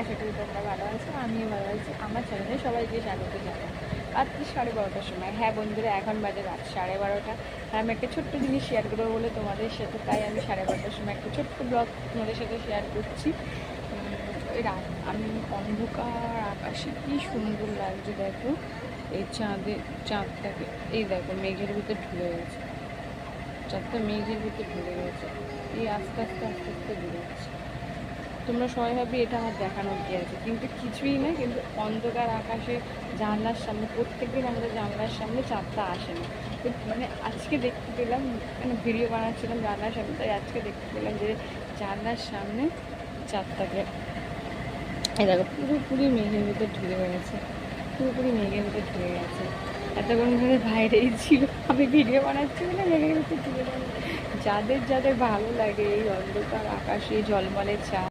আশা করি তোমরা ভালো আছো, আমিও ভালো আছি। আমার চ্যানেলে সবাইকে স্বাগত জানাই। রাত্রি 12:30টার সময়, হ্যাঁ বন্ধুরা, এখন বাজে রাত 12:30। আর আমি একটা ছোট্ট জিনিস শেয়ার করবো বলে তোমাদের সাথে, তাই আমি 12:30টার সময় একটা ছোট্ট ব্লগ তোমাদের সাথে শেয়ার করছি। ওই রাত আমি অন্ধকার আকাশে কি সুন্দর লাগছে দেখো, এই চাঁদটাকে, এই দেখো মেঘের ভিতর ঢুকে গেছে, চাঁদটা মেঘের ভিতর ঢুকে গেছে, এই আস্তে আস্তে আস্তে আস্তে ঢুকে গেছে। তোমরা সবাই ভাবি এটা আমার দেখানোর কি আছে, কিন্তু কিছুই না। কিন্তু অন্ধকার আকাশে জানলার সামনে, প্রত্যেকদিন আমাদের জানলার সামনে চাঁদটা আসে না, মানে আজকে দেখতে পেলাম। মানে ভিডিও বানাচ্ছিলাম জানলার সামনে, তাই আজকে দেখতে পেলাম যে জানলার সামনে চাঁদটাকে, এই দেখো পুরোপুরি মেঘের ভিতর ঢুকে গেছে, পুরোপুরি মেঘের ভিতর ঢুকে গেছে। এতক্ষণ ধরে বাইরেই ছিল, আমি ভিডিও বানাচ্ছি বলে মেঘের ভিতর ঢুকে গেছে। যাদের যাদের ভালো লাগে এই অন্ধকার আকাশে ঝলমলে চাঁদ,